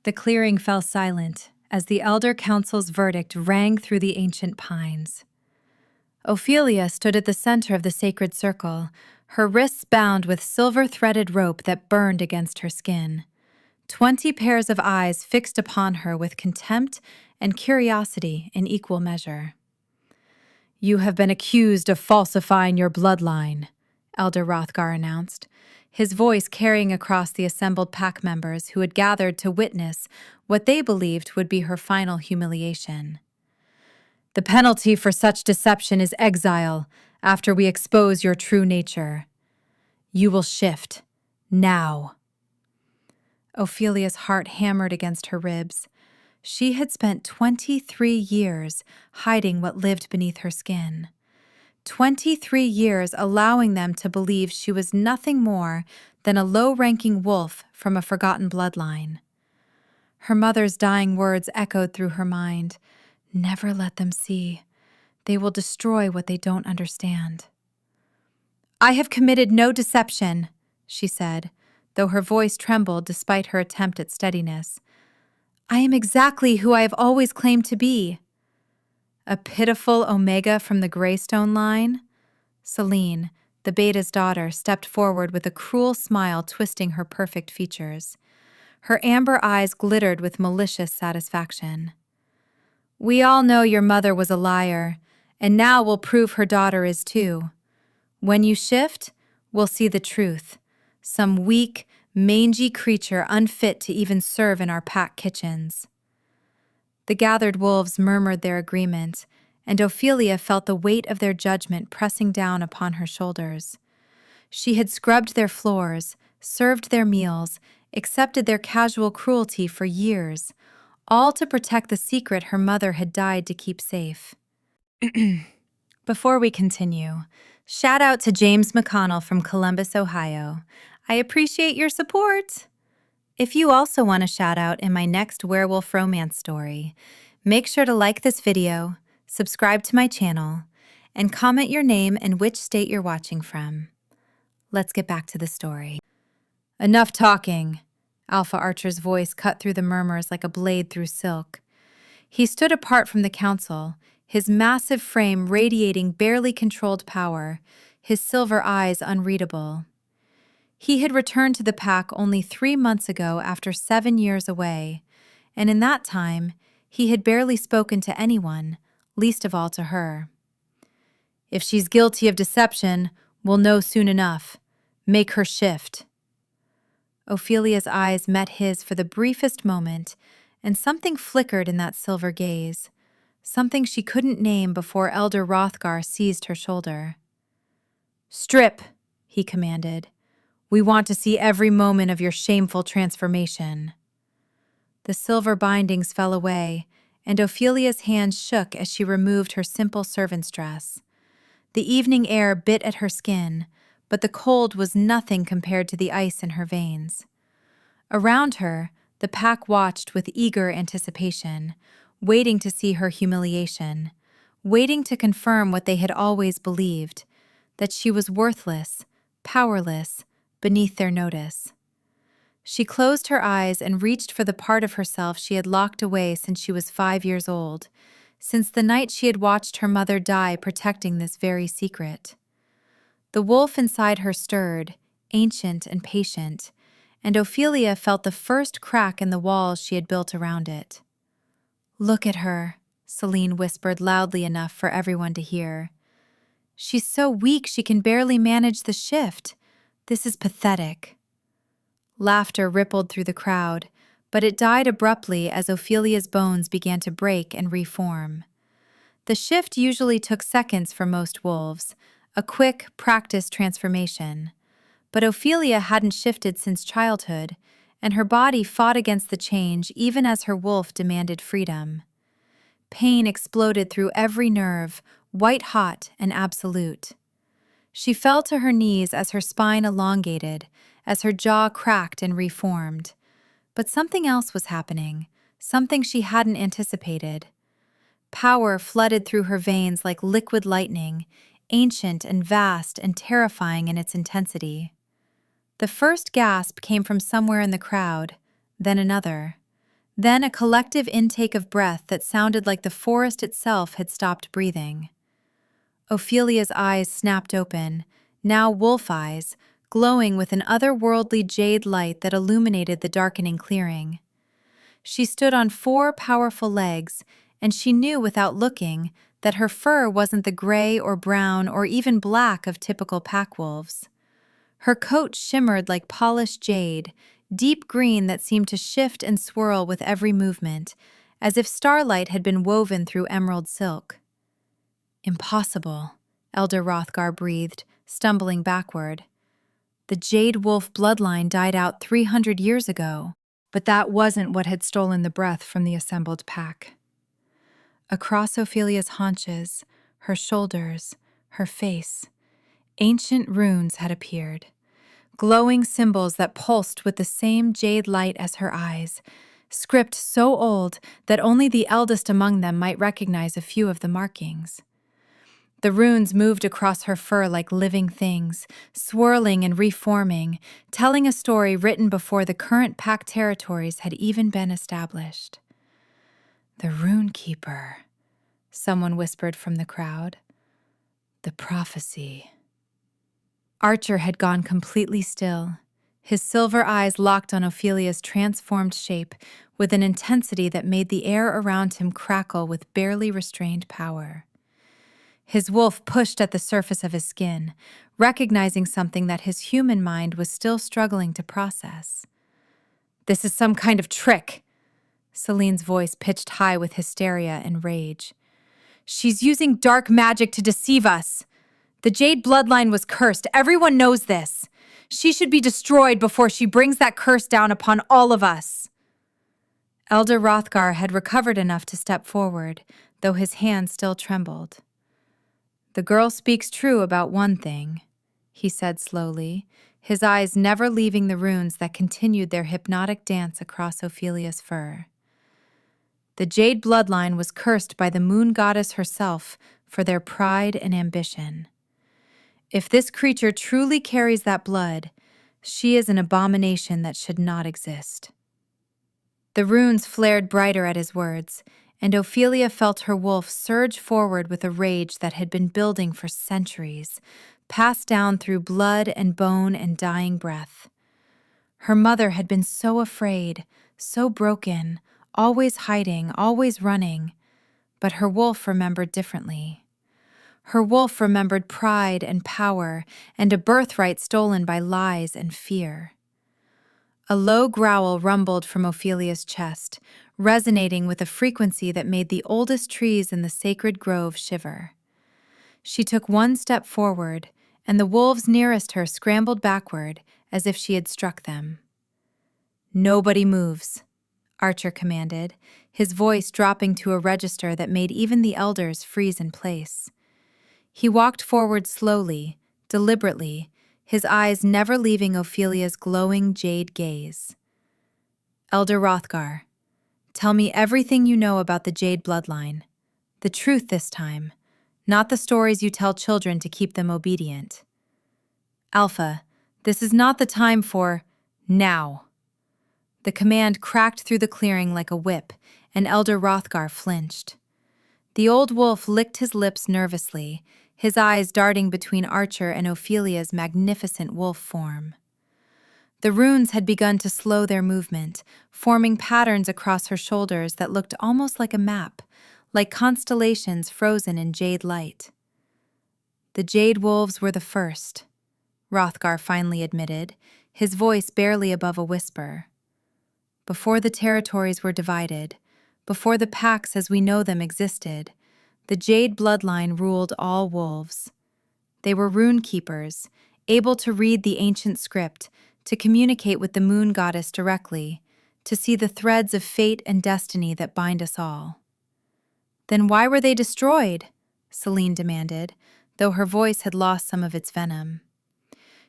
The clearing fell silent as the Elder Council's verdict rang through the ancient pines. Ophelia stood at the center of the sacred circle, her wrists bound with silver-threaded rope that burned against her skin. 20 pairs of eyes fixed upon her with contempt and curiosity in equal measure. "You have been accused of falsifying your bloodline," Elder Rothgar announced, his voice carrying across the assembled pack members who had gathered to witness what they believed would be her final humiliation. "The penalty for such deception is exile after we expose your true nature. You will shift, now." Ophelia's heart hammered against her ribs. She had spent 23 years hiding what lived beneath her skin. 23 years allowing them to believe she was nothing more than a low-ranking wolf from a forgotten bloodline. Her mother's dying words echoed through her mind. Never let them see. They will destroy what they don't understand. "I have committed no deception," she said, though her voice trembled despite her attempt at steadiness. "I am exactly who I have always claimed to be." "A pitiful Omega from the Greystone line?" Celine, the Beta's daughter, stepped forward with a cruel smile twisting her perfect features. Her amber eyes glittered with malicious satisfaction. "We all know your mother was a liar, and now we'll prove her daughter is too. When you shift, we'll see the truth. Some weak, mangy creature unfit to even serve in our pack kitchens." The gathered wolves murmured their agreement, and Ophelia felt the weight of their judgment pressing down upon her shoulders. She had scrubbed their floors, served their meals, accepted their casual cruelty for years, all to protect the secret her mother had died to keep safe. Before we continue, shout out to James McConnell from Columbus, Ohio. I appreciate your support. If you also want a shout out in my next werewolf romance story, make sure to like this video, subscribe to my channel, and comment your name and which state you're watching from. Let's get back to the story. "Enough talking." Alpha Archer's voice cut through the murmurs like a blade through silk. He stood apart from the council, his massive frame radiating barely controlled power, his silver eyes unreadable. He had returned to the pack only 3 months ago after 7 years away, and in that time, he had barely spoken to anyone, least of all to her. "If she's guilty of deception, we'll know soon enough. Make her shift." Ophelia's eyes met his for the briefest moment, and something flickered in that silver gaze, something she couldn't name before Elder Rothgar seized her shoulder. "Strip," he commanded. "We want to see every moment of your shameful transformation." The silver bindings fell away, and Ophelia's hands shook as she removed her simple servant's dress. The evening air bit at her skin, but the cold was nothing compared to the ice in her veins. Around her, the pack watched with eager anticipation, waiting to see her humiliation, waiting to confirm what they had always believed, that she was worthless, powerless, beneath their notice. She closed her eyes and reached for the part of herself she had locked away since she was 5 years old, since the night she had watched her mother die protecting this very secret. The wolf inside her stirred, ancient and patient, and Ophelia felt the first crack in the walls she had built around it. "Look at her," Celine whispered loudly enough for everyone to hear. "She's so weak she can barely manage the shift. This is pathetic." Laughter rippled through the crowd, but it died abruptly as Ophelia's bones began to break and reform. The shift usually took seconds for most wolves, a quick, practiced transformation. But Ophelia hadn't shifted since childhood, and her body fought against the change even as her wolf demanded freedom. Pain exploded through every nerve, white-hot and absolute. She fell to her knees as her spine elongated, as her jaw cracked and reformed. But something else was happening, something she hadn't anticipated. Power flooded through her veins like liquid lightning, ancient and vast and terrifying in its intensity. The first gasp came from somewhere in the crowd, then another. Then a collective intake of breath that sounded like the forest itself had stopped breathing. Ophelia's eyes snapped open, now wolf eyes, glowing with an otherworldly jade light that illuminated the darkening clearing. She stood on 4 powerful legs, and she knew without looking that her fur wasn't the gray or brown or even black of typical pack wolves. Her coat shimmered like polished jade, deep green that seemed to shift and swirl with every movement, as if starlight had been woven through emerald silk. Impossible, Elder Rothgar breathed, stumbling backward. The Jade Wolf bloodline died out 300 years ago, but that wasn't what had stolen the breath from the assembled pack. Across Ophelia's haunches, her shoulders, her face, ancient runes had appeared, glowing symbols that pulsed with the same jade light as her eyes, script so old that only the eldest among them might recognize a few of the markings. The runes moved across her fur like living things, swirling and reforming, telling a story written before the current pack territories had even been established. "The Runekeeper," someone whispered from the crowd. "The prophecy." Archer had gone completely still, his silver eyes locked on Ophelia's transformed shape with an intensity that made the air around him crackle with barely restrained power. His wolf pushed at the surface of his skin, recognizing something that his human mind was still struggling to process. "This is some kind of trick," Celine's voice pitched high with hysteria and rage. "She's using dark magic to deceive us. The Jade bloodline was cursed. Everyone knows this. She should be destroyed before she brings that curse down upon all of us." Elder Rothgar had recovered enough to step forward, though his hand still trembled. "The girl speaks true about one thing," he said slowly, his eyes never leaving the runes that continued their hypnotic dance across Ophelia's fur. "The Jade bloodline was cursed by the moon goddess herself for their pride and ambition. If this creature truly carries that blood, she is an abomination that should not exist." The runes flared brighter at his words, and Ophelia felt her wolf surge forward with a rage that had been building for centuries, passed down through blood and bone and dying breath. Her mother had been so afraid, so broken, always hiding, always running, but her wolf remembered differently. Her wolf remembered pride and power and a birthright stolen by lies and fear. A low growl rumbled from Ophelia's chest, resonating with a frequency that made the oldest trees in the sacred grove shiver. She took one step forward, and the wolves nearest her scrambled backward as if she had struck them. "Nobody moves," Archer commanded, his voice dropping to a register that made even the elders freeze in place. He walked forward slowly, deliberately, his eyes never leaving Ophelia's glowing jade gaze. "Elder Rothgar, tell me everything you know about the Jade bloodline. The truth this time, not the stories you tell children to keep them obedient. Alpha, this is not the time for now." The command cracked through the clearing like a whip, and Elder Rothgar flinched. The old wolf licked his lips nervously, his eyes darting between Archer and Ophelia's magnificent wolf form. The runes had begun to slow their movement, forming patterns across her shoulders that looked almost like a map, like constellations frozen in jade light. "The Jade wolves were the first," Rothgar finally admitted, his voice barely above a whisper. "Before the territories were divided, before the packs as we know them existed, the Jade bloodline ruled all wolves. They were Runekeepers, able to read the ancient script, to communicate with the moon goddess directly, to see the threads of fate and destiny that bind us all." "Then why were they destroyed?" Celine demanded, though her voice had lost some of its venom.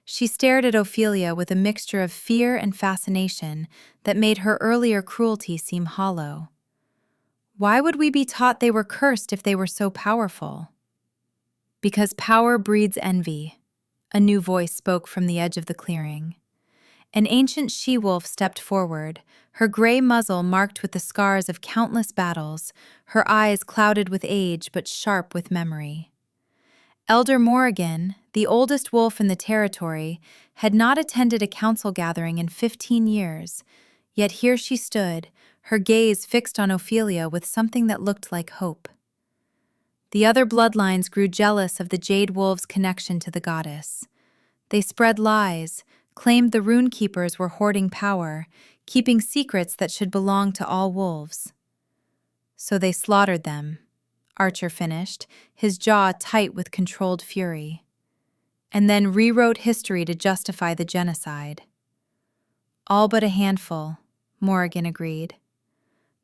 She stared at Ophelia with a mixture of fear and fascination that made her earlier cruelty seem hollow. "Why would we be taught they were cursed if they were so powerful?" "Because power breeds envy," a new voice spoke from the edge of the clearing. An ancient she-wolf stepped forward, her gray muzzle marked with the scars of countless battles, her eyes clouded with age but sharp with memory. Elder Morrigan, the oldest wolf in the territory, had not attended a council gathering in 15 years, yet here she stood, her gaze fixed on Ophelia with something that looked like hope. The other bloodlines grew jealous of the Jade Wolves' connection to the goddess. They spread lies, claimed the Runekeepers were hoarding power, keeping secrets that should belong to all wolves. So they slaughtered them, Archer finished, his jaw tight with controlled fury, and then rewrote history to justify the genocide. All but a handful, Morrigan agreed.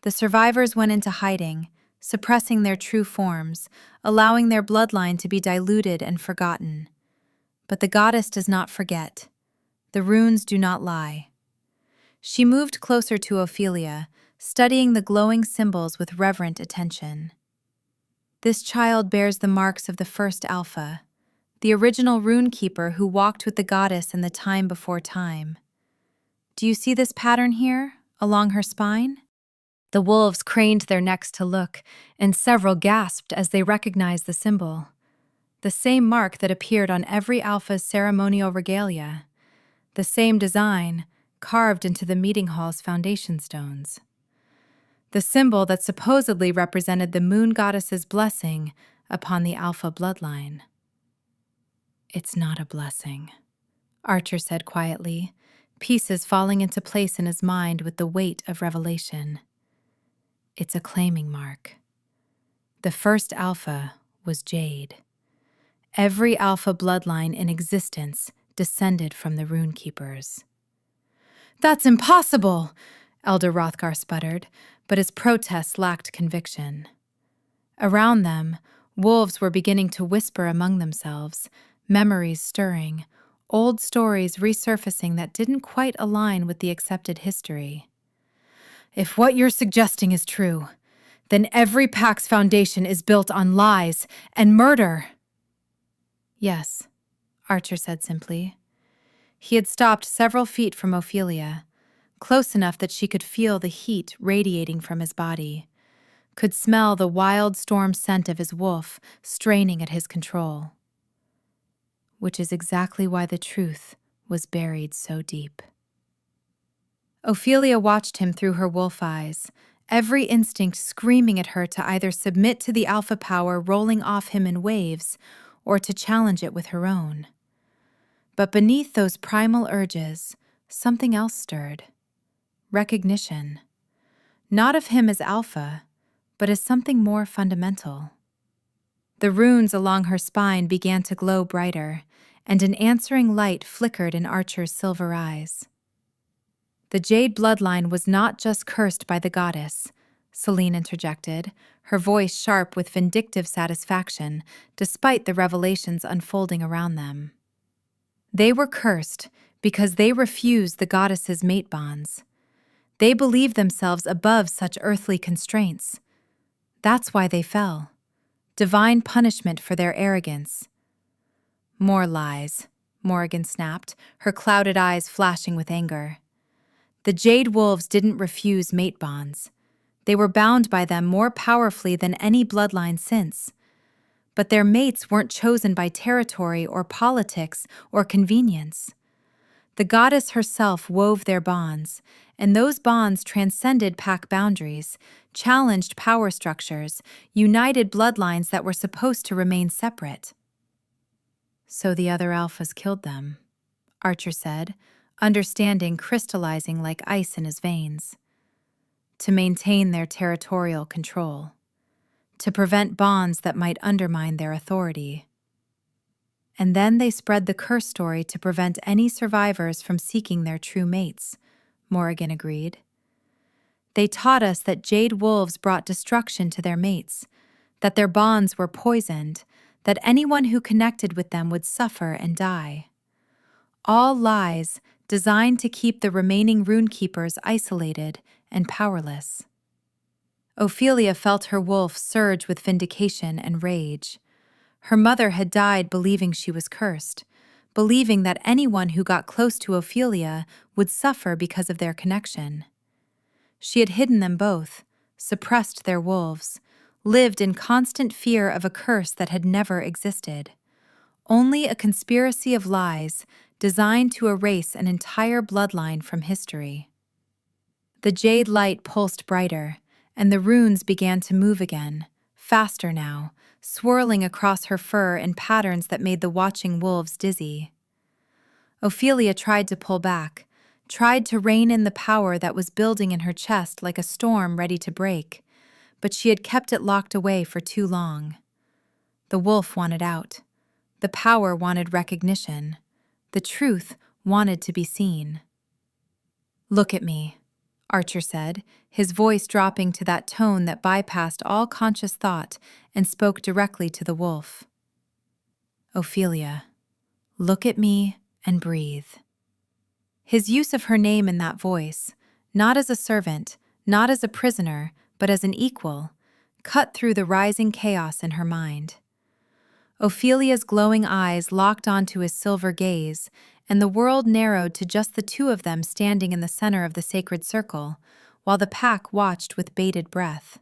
The survivors went into hiding, suppressing their true forms, allowing their bloodline to be diluted and forgotten. But the goddess does not forget. The runes do not lie. She moved closer to Ophelia, studying the glowing symbols with reverent attention. This child bears the marks of the first Alpha, the original Runekeeper who walked with the goddess in the time before time. Do you see this pattern here, along her spine? The wolves craned their necks to look, and several gasped as they recognized the symbol. The same mark that appeared on every Alpha's ceremonial regalia. The same design, carved into the meeting hall's foundation stones. The symbol that supposedly represented the moon goddess's blessing upon the Alpha bloodline. It's not a blessing, Archer said quietly, pieces falling into place in his mind with the weight of revelation. It's a claiming mark. The first Alpha was Jade. Every Alpha bloodline in existence descended from the Runekeepers. That's impossible, Elder Rothgar sputtered, but his protests lacked conviction. Around them, wolves were beginning to whisper among themselves, memories stirring, old stories resurfacing that didn't quite align with the accepted history. If what you're suggesting is true, then every pack's foundation is built on lies and murder. Yes, Archer said simply. He had stopped several feet from Ophelia, close enough that she could feel the heat radiating from his body, could smell the wild storm scent of his wolf straining at his control. Which is exactly why the truth was buried so deep. Ophelia watched him through her wolf eyes, every instinct screaming at her to either submit to the alpha power rolling off him in waves or to challenge it with her own. But beneath those primal urges, something else stirred. Recognition. Not of him as alpha, but as something more fundamental. The runes along her spine began to glow brighter, and an answering light flickered in Archer's silver eyes. The Jade bloodline was not just cursed by the goddess, Celine interjected, her voice sharp with vindictive satisfaction, despite the revelations unfolding around them. They were cursed because they refused the goddess's mate bonds. They believed themselves above such earthly constraints. That's why they fell. Divine punishment for their arrogance. More lies, Morrigan snapped, her clouded eyes flashing with anger. The Jade Wolves didn't refuse mate bonds. They were bound by them more powerfully than any bloodline since. But their mates weren't chosen by territory or politics or convenience. The goddess herself wove their bonds, and those bonds transcended pack boundaries, challenged power structures, united bloodlines that were supposed to remain separate. So the other alphas killed them, Archer said, understanding crystallizing like ice in his veins. To maintain their territorial control. To prevent bonds that might undermine their authority. And then they spread the curse story to prevent any survivors from seeking their true mates, Morrigan agreed. They taught us that Jade Wolves brought destruction to their mates, that their bonds were poisoned, that anyone who connected with them would suffer and die. All lies designed to keep the remaining Runekeepers isolated and powerless. Ophelia felt her wolf surge with vindication and rage. Her mother had died believing she was cursed, believing that anyone who got close to Ophelia would suffer because of their connection. She had hidden them both, suppressed their wolves, lived in constant fear of a curse that had never existed. Only a conspiracy of lies designed to erase an entire bloodline from history. The jade light pulsed brighter, and the runes began to move again, faster now, swirling across her fur in patterns that made the watching wolves dizzy. Ophelia tried to pull back, tried to rein in the power that was building in her chest like a storm ready to break, but she had kept it locked away for too long. The wolf wanted out. The power wanted recognition. The truth wanted to be seen. "Look at me," Archer said, his voice dropping to that tone that bypassed all conscious thought and spoke directly to the wolf. "Ophelia, look at me and breathe." His use of her name in that voice, not as a servant, not as a prisoner, but as an equal, cut through the rising chaos in her mind. Ophelia's glowing eyes locked onto his silver gaze, and the world narrowed to just the two of them standing in the center of the sacred circle, while the pack watched with bated breath.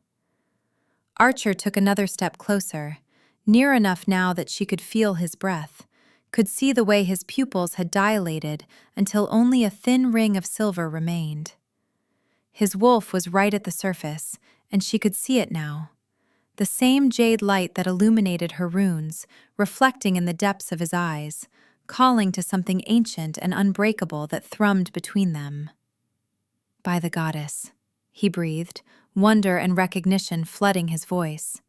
Archer took another step closer, near enough now that she could feel his breath, could see the way his pupils had dilated until only a thin ring of silver remained. His wolf was right at the surface, and she could see it now. The same jade light that illuminated her runes, reflecting in the depths of his eyes, calling to something ancient and unbreakable that thrummed between them. "By the goddess," he breathed, wonder and recognition flooding his voice.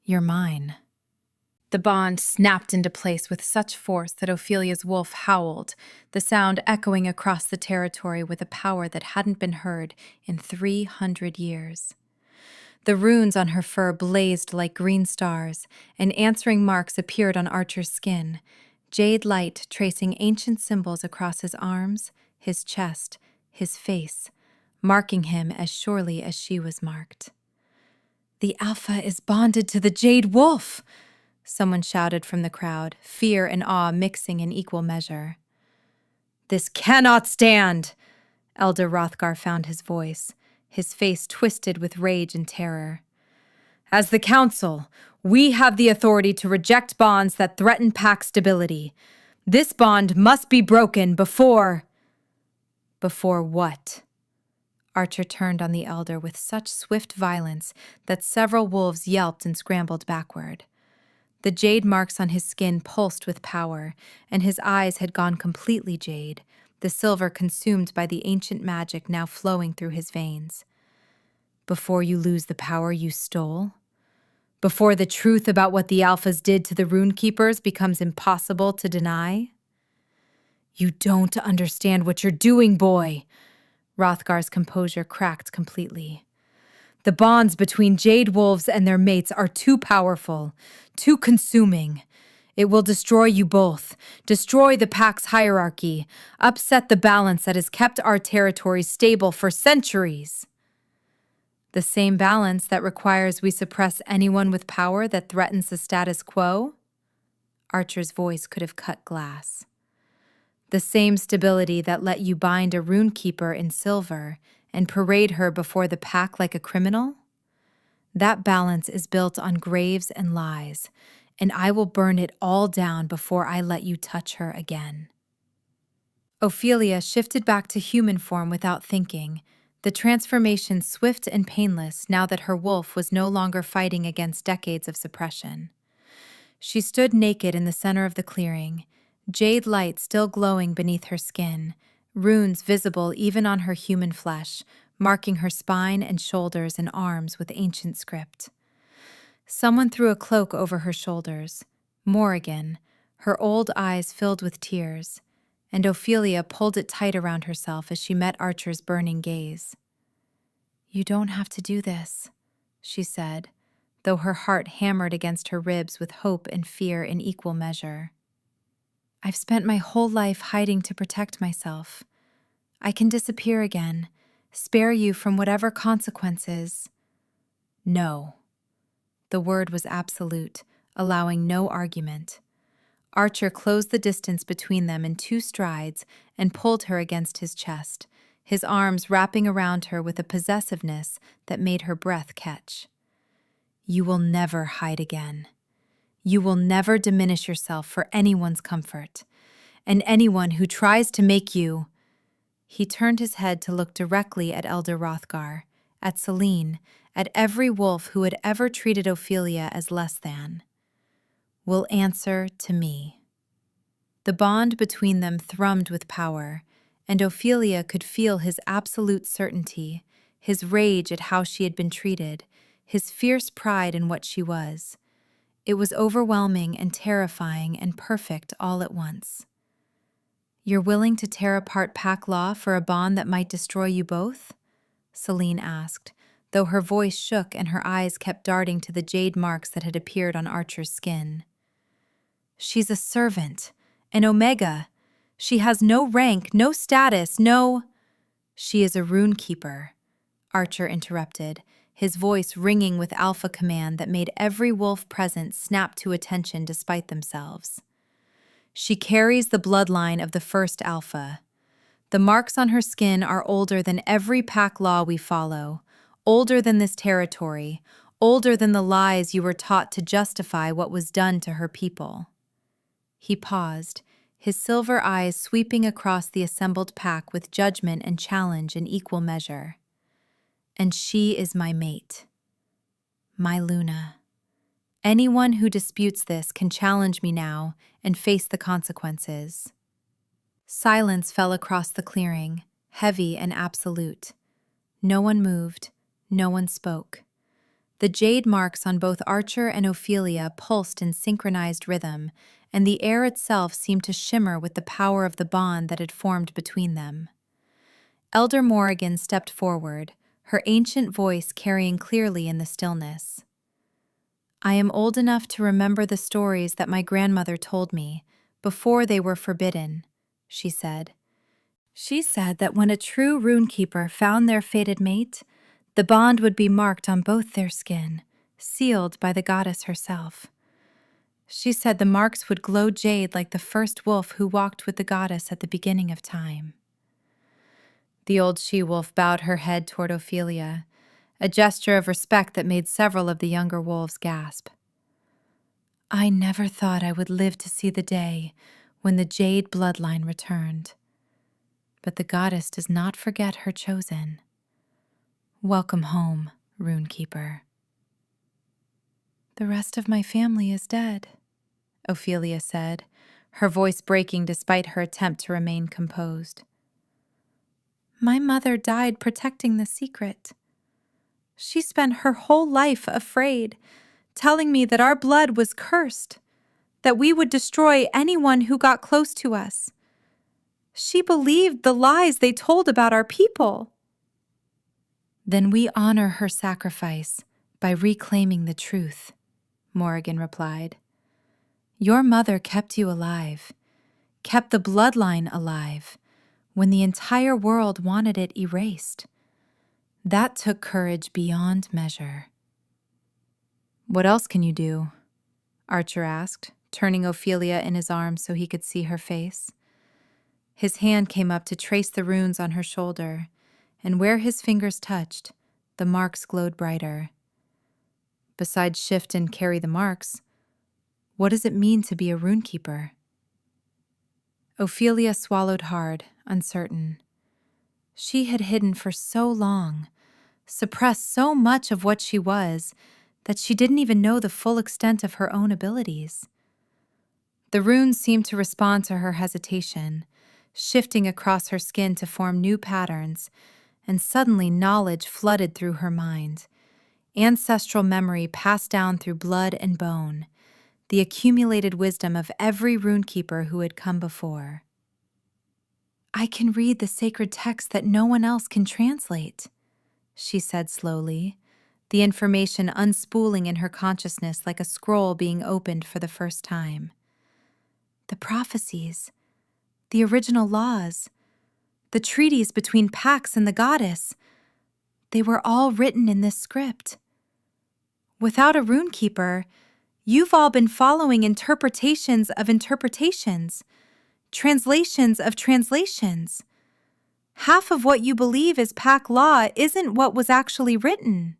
"You're mine." The bond snapped into place with such force that Ophelia's wolf howled, the sound echoing across the territory with a power that hadn't been heard in 300 years. The runes on her fur blazed like green stars, and answering marks appeared on Archer's skin, jade light tracing ancient symbols across his arms, his chest, his face, marking him as surely as she was marked. "The Alpha is bonded to the Jade Wolf!" Someone shouted from the crowd, fear and awe mixing in equal measure. "This cannot stand!" Elder Rothgar found his voice, his face twisted with rage and terror. "As the Council, we have the authority to reject bonds that threaten pack stability. This bond must be broken before..." "Before what?" Archer turned on the Elder with such swift violence that several wolves yelped and scrambled backward. The jade marks on his skin pulsed with power, and his eyes had gone completely jade, the silver consumed by the ancient magic now flowing through his veins. "Before you lose the power you stole? Before the truth about what the Alphas did to the Runekeepers becomes impossible to deny?" "You don't understand what you're doing, boy!" Rothgar's composure cracked completely. "The bonds between Jade Wolves and their mates are too powerful, too consuming. It will destroy you both, destroy the pack's hierarchy, upset the balance that has kept our territories stable for centuries." "The same balance that requires we suppress anyone with power that threatens the status quo?" Archer's voice could have cut glass. "The same stability that let you bind a Runekeeper in silver and parade her before the pack like a criminal? That balance is built on graves and lies, and I will burn it all down before I let you touch her again." Ophelia shifted back to human form without thinking, the transformation swift and painless now that her wolf was no longer fighting against decades of suppression. She stood naked in the center of the clearing, jade light still glowing beneath her skin, runes visible even on her human flesh, marking her spine and shoulders and arms with ancient script. Someone threw a cloak over her shoulders. Morrigan, her old eyes filled with tears, and Ophelia pulled it tight around herself as she met Archer's burning gaze. "You don't have to do this," she said, though her heart hammered against her ribs with hope and fear in equal measure. "I've spent my whole life hiding to protect myself. I can disappear again, spare you from whatever consequences." "No." The word was absolute, allowing no argument. Archer closed the distance between them in 2 strides and pulled her against his chest, his arms wrapping around her with a possessiveness that made her breath catch. You will never hide again. You will never diminish yourself for anyone's comfort. And anyone who tries to make you... He turned his head to look directly at Elder Hrothgar, at Selene, at every wolf who had ever treated Ophelia as less than. Will answer to me. The bond between them thrummed with power, and Ophelia could feel his absolute certainty, his rage at how she had been treated, his fierce pride in what she was. It was overwhelming and terrifying and perfect all at once. You're willing to tear apart pack law for a bond that might destroy you both? Selene asked, though her voice shook and her eyes kept darting to the jade marks that had appeared on Archer's skin. She's a servant, an Omega. She has no rank, no status, no... She is a Runekeeper, Archer interrupted, his voice ringing with alpha command that made every wolf present snap to attention despite themselves. She carries the bloodline of the first alpha. The marks on her skin are older than every pack law we follow, older than this territory, older than the lies you were taught to justify what was done to her people. He paused, his silver eyes sweeping across the assembled pack with judgment and challenge in equal measure. And she is my mate. My Luna. Anyone who disputes this can challenge me now and face the consequences. Silence fell across the clearing, heavy and absolute. No one moved, no one spoke. The jade marks on both Archer and Ophelia pulsed in synchronized rhythm, and the air itself seemed to shimmer with the power of the bond that had formed between them. Elder Morrigan stepped forward, her ancient voice carrying clearly in the stillness. I am old enough to remember the stories that my grandmother told me before they were forbidden, she said. She said that when a true Runekeeper found their fated mate, the bond would be marked on both their skin, sealed by the goddess herself. She said the marks would glow jade like the first wolf who walked with the goddess at the beginning of time. The old she-wolf bowed her head toward Ophelia, a gesture of respect that made several of the younger wolves gasp. I never thought I would live to see the day when the Jade bloodline returned. But the goddess does not forget her chosen. Welcome home, Runekeeper. The rest of my family is dead, Ophelia said, her voice breaking despite her attempt to remain composed. My mother died protecting the secret. She spent her whole life afraid, telling me that our blood was cursed, that we would destroy anyone who got close to us. She believed the lies they told about our people. Then we honor her sacrifice by reclaiming the truth, Morrigan replied. Your mother kept you alive, kept the bloodline alive, when the entire world wanted it erased. That took courage beyond measure. What else can you do? Archer asked, turning Ophelia in his arms so he could see her face. His hand came up to trace the runes on her shoulder, and where his fingers touched, the marks glowed brighter. Besides shift and carry the marks, what does it mean to be a Runekeeper? Ophelia swallowed hard, uncertain. She had hidden for so long, suppressed so much of what she was, that she didn't even know the full extent of her own abilities. The runes seemed to respond to her hesitation, shifting across her skin to form new patterns, and suddenly knowledge flooded through her mind. Ancestral memory passed down through blood and bone, the accumulated wisdom of every Runekeeper who had come before. I can read the sacred text that no one else can translate, she said slowly, the information unspooling in her consciousness like a scroll being opened for the first time. The prophecies, the original laws, the treaties between Pax and the goddess, they were all written in this script. Without a Runekeeper, You've all been following interpretations of interpretations, translations of translations. Half of what you believe is pack law isn't what was actually written.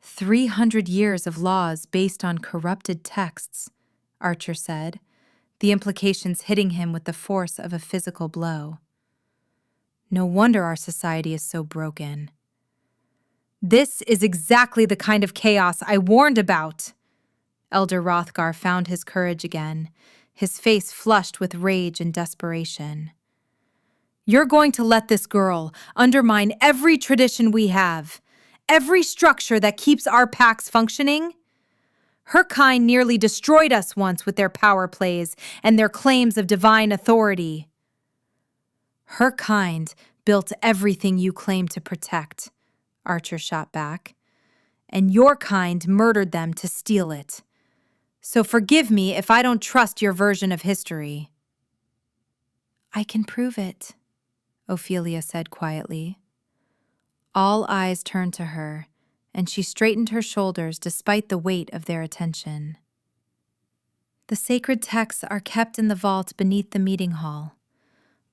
300 years of laws based on corrupted texts, Archer said, the implications hitting him with the force of a physical blow. No wonder our society is so broken. This is exactly the kind of chaos I warned about. Elder Rothgar found his courage again, his face flushed with rage and desperation. You're going to let this girl undermine every tradition we have, every structure that keeps our packs functioning? Her kind nearly destroyed us once with their power plays and their claims of divine authority. Her kind built everything you claim to protect, Archer shot back, and your kind murdered them to steal it. So forgive me if I don't trust your version of history. I can prove it, Ophelia said quietly. All eyes turned to her, and she straightened her shoulders despite the weight of their attention. The sacred texts are kept in the vault beneath the meeting hall.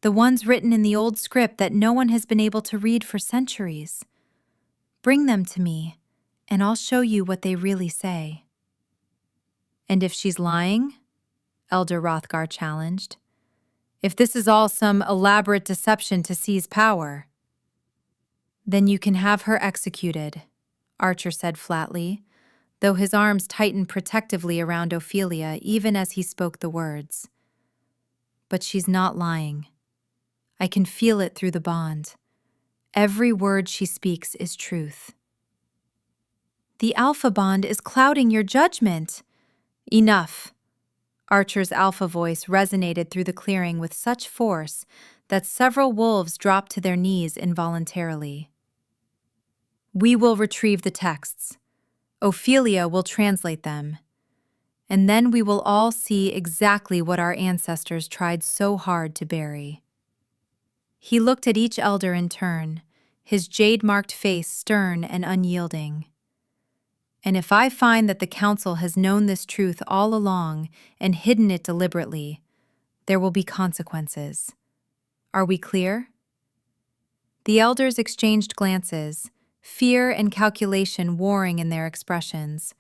The ones written in the old script that no one has been able to read for centuries. Bring them to me, and I'll show you what they really say. And if she's lying? Elder Rothgar challenged. If this is all some elaborate deception to seize power, then you can have her executed, Archer said flatly, though his arms tightened protectively around Ophelia even as he spoke the words. But she's not lying. I can feel it through the bond. Every word she speaks is truth. The Alpha bond is clouding your judgment. Enough. Archer's alpha voice resonated through the clearing with such force that several wolves dropped to their knees involuntarily. We will retrieve the texts. Ophelia will translate them. And then we will all see exactly what our ancestors tried so hard to bury. He looked at each elder in turn, his jade-marked face stern and unyielding. And if I find that the council has known this truth all along and hidden it deliberately, there will be consequences. Are we clear? The elders exchanged glances, fear and calculation warring in their expressions,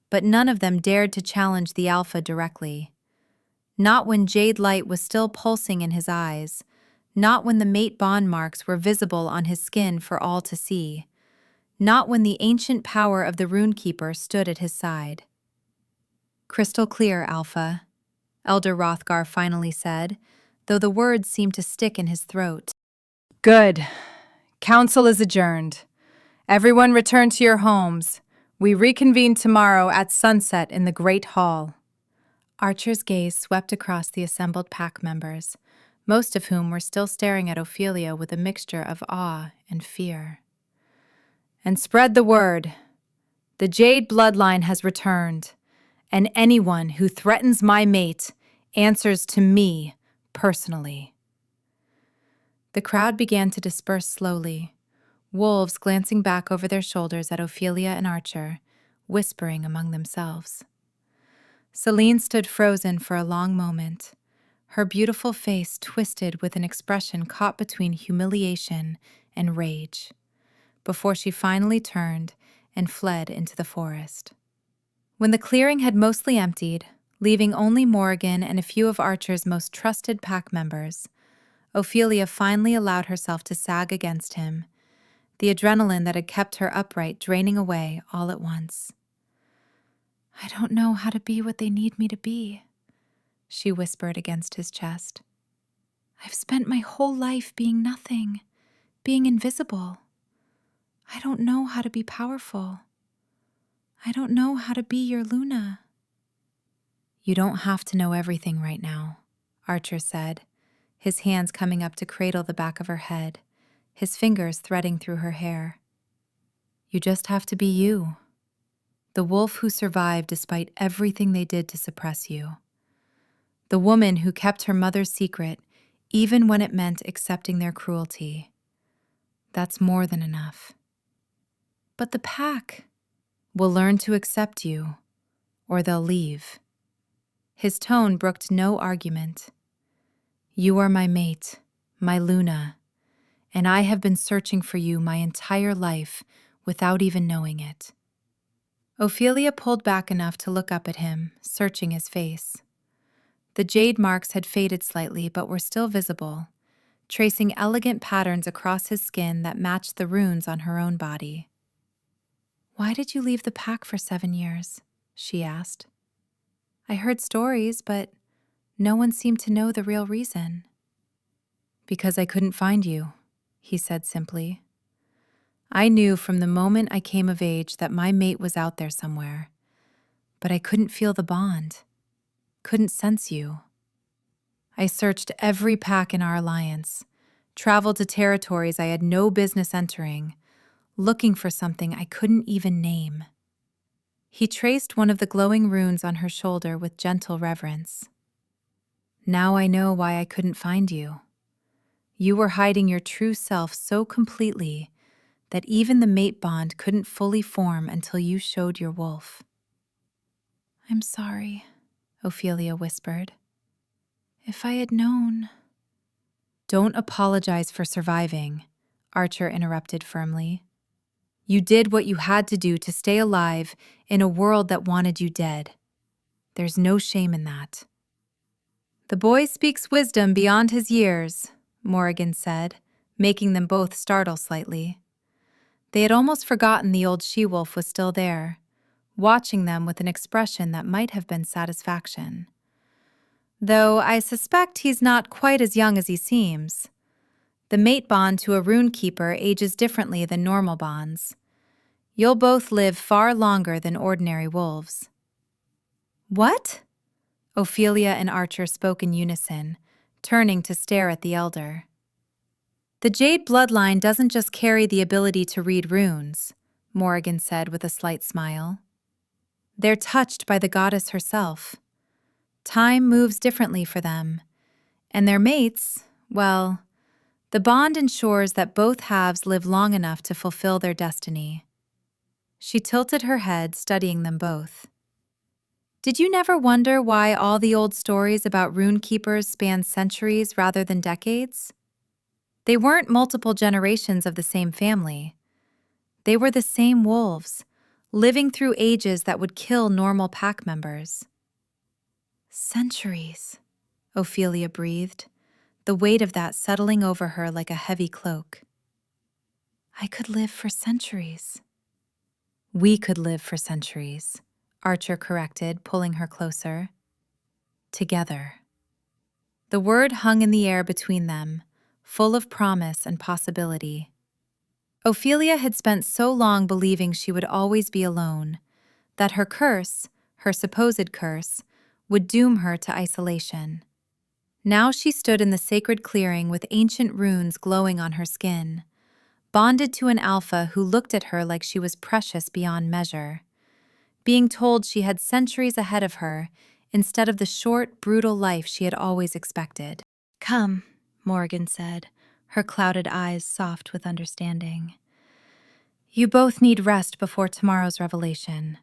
but none of them dared to challenge the Alpha directly. Not when jade light was still pulsing in his eyes, not when the mate bond marks were visible on his skin for all to see. Not when the ancient power of the Runekeeper stood at his side. Crystal clear, Alpha, Elder Rothgar finally said, though the words seemed to stick in his throat. Good. Council is adjourned. Everyone return to your homes. We reconvene tomorrow at sunset in the Great Hall. Archer's gaze swept across the assembled pack members, most of whom were still staring at Ophelia with a mixture of awe and fear. And spread the word. The Jade bloodline has returned, and anyone who threatens my mate answers to me personally. The crowd began to disperse slowly, wolves glancing back over their shoulders at Ophelia and Archer, whispering among themselves. Celine stood frozen for a long moment, her beautiful face twisted with an expression caught between humiliation and rage, before she finally turned and fled into the forest. When the clearing had mostly emptied, leaving only Morrigan and a few of Archer's most trusted pack members, Ophelia finally allowed herself to sag against him, the adrenaline that had kept her upright draining away all at once. I don't know how to be what they need me to be, she whispered against his chest. I've spent my whole life being nothing, being invisible. I don't know how to be powerful. I don't know how to be your Luna. You don't have to know everything right now, Archer said, his hands coming up to cradle the back of her head, his fingers threading through her hair. You just have to be you, the wolf who survived despite everything they did to suppress you. The woman who kept her mother's secret even when it meant accepting their cruelty. That's more than enough. But the pack will learn to accept you, or they'll leave. His tone brooked no argument. You are my mate, my Luna, and I have been searching for you my entire life without even knowing it. Ophelia pulled back enough to look up at him, searching his face. The jade marks had faded slightly but were still visible, tracing elegant patterns across his skin that matched the runes on her own body. Why did you leave the pack for 7 years? She asked. I heard stories, but no one seemed to know the real reason. Because I couldn't find you, he said simply. I knew from the moment I came of age that my mate was out there somewhere, but I couldn't feel the bond, couldn't sense you. I searched every pack in our alliance, traveled to territories I had no business entering, looking for something I couldn't even name. He traced one of the glowing runes on her shoulder with gentle reverence. Now I know why I couldn't find you. You were hiding your true self so completely that even the mate bond couldn't fully form until you showed your wolf. I'm sorry, Ophelia whispered. If I had known... Don't apologize for surviving, Archer interrupted firmly. You did what you had to do to stay alive in a world that wanted you dead. There's no shame in that. The boy speaks wisdom beyond his years, Morrigan said, making them both startle slightly. They had almost forgotten the old she-wolf was still there, watching them with an expression that might have been satisfaction. Though I suspect he's not quite as young as he seems. The mate bond to a Runekeeper ages differently than normal bonds. You'll both live far longer than ordinary wolves. What? Ophelia and Archer spoke in unison, turning to stare at the elder. The Jade bloodline doesn't just carry the ability to read runes, Morrigan said with a slight smile. They're touched by the goddess herself. Time moves differently for them, and their mates, well, the bond ensures that both halves live long enough to fulfill their destiny. She tilted her head, studying them both. Did you never wonder why all the old stories about Runekeepers span centuries rather than decades? They weren't multiple generations of the same family. They were the same wolves, living through ages that would kill normal pack members. Centuries, Ophelia breathed, the weight of that settling over her like a heavy cloak. I could live for centuries. We could live for centuries, Archer corrected, pulling her closer. Together. The word hung in the air between them, full of promise and possibility. Ophelia had spent so long believing she would always be alone, that her curse, her supposed curse, would doom her to isolation. Now she stood in the sacred clearing with ancient runes glowing on her skin, bonded to an alpha who looked at her like she was precious beyond measure, being told she had centuries ahead of her instead of the short, brutal life she had always expected. Come, Morrigan said, her clouded eyes soft with understanding. You both need rest before tomorrow's revelation.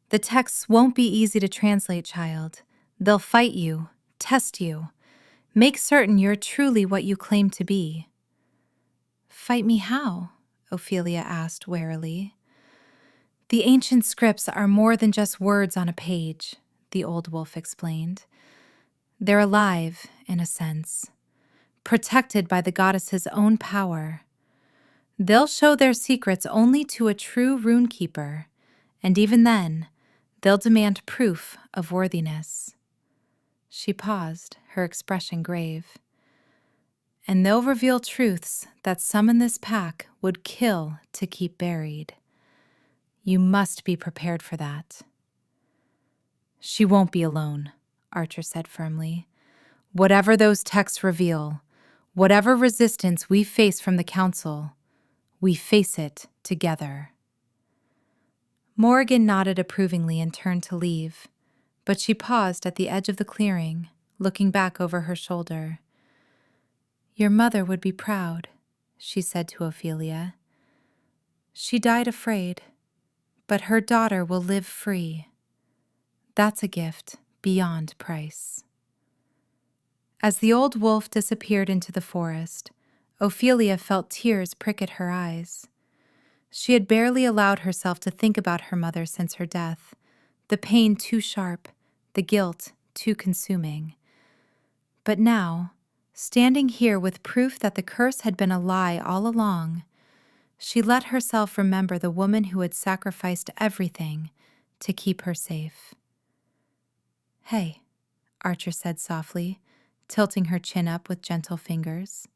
The texts won't be easy to translate, child. They'll fight you, test you, make certain you're truly what you claim to be. Fight me how? Ophelia asked warily. The ancient scripts are more than just words on a page, the old wolf explained. They're alive, in a sense, protected by the goddess's own power. They'll show their secrets only to a true Runekeeper, and even then, they'll demand proof of worthiness. She paused, her expression grave. And they'll reveal truths that some in this pack would kill to keep buried. You must be prepared for that. She won't be alone, Archer said firmly. Whatever those texts reveal, whatever resistance we face from the Council, we face it together. Morrigan nodded approvingly and turned to leave, but she paused at the edge of the clearing, looking back over her shoulder. Your mother would be proud, she said to Ophelia. She died afraid, but her daughter will live free. That's a gift beyond price. As the old wolf disappeared into the forest, Ophelia felt tears prick at her eyes. She had barely allowed herself to think about her mother since her death, the pain too sharp, the guilt too consuming. But now, standing here with proof that the curse had been a lie all along, she let herself remember the woman who had sacrificed everything to keep her safe. "Hey," Archer said softly, tilting her chin up with gentle fingers.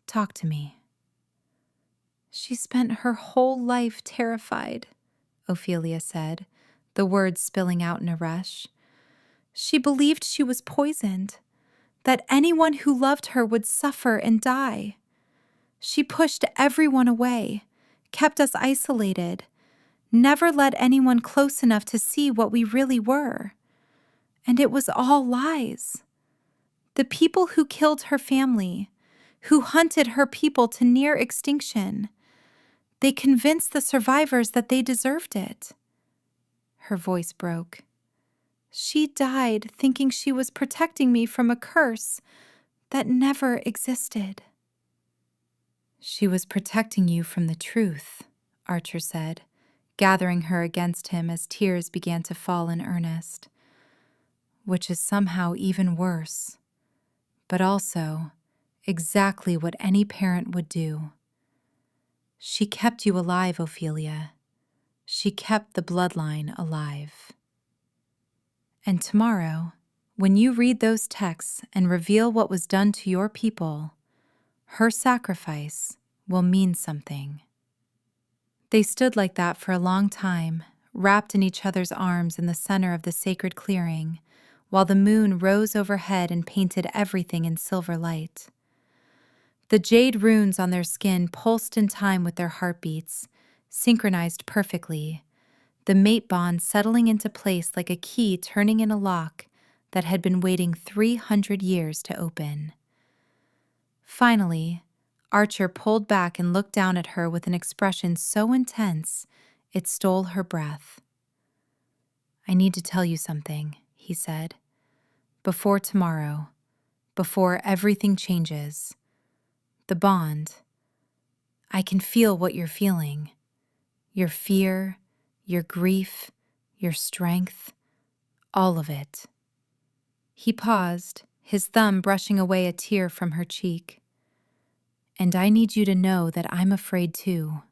"Talk to me." "She spent her whole life terrified," Ophelia said, the words spilling out in a rush. "She believed she was poisoned, that anyone who loved her would suffer and die. She pushed everyone away, kept us isolated, never let anyone close enough to see what we really were. And it was all lies. The people who killed her family, who hunted her people to near extinction, they convinced the survivors that they deserved it." Her voice broke. "She died thinking she was protecting me from a curse that never existed." "She was protecting you from the truth," Archer said, gathering her against him as tears began to fall in earnest. "Which is somehow even worse, but also exactly what any parent would do. She kept you alive, Ophelia. She kept the bloodline alive. And tomorrow, when you read those texts and reveal what was done to your people, her sacrifice will mean something." They stood like that for a long time, wrapped in each other's arms in the center of the sacred clearing, while the moon rose overhead and painted everything in silver light. The jade runes on their skin pulsed in time with their heartbeats, synchronized perfectly, the mate bond settling into place like a key turning in a lock that had been waiting 300 years to open. Finally, Archer pulled back and looked down at her with an expression so intense it stole her breath. "I need to tell you something," he said. "Before tomorrow, before everything changes, the bond, I can feel what you're feeling. Your fear, your grief, your strength, all of it." He paused, his thumb brushing away a tear from her cheek. "And I need you to know that I'm afraid too.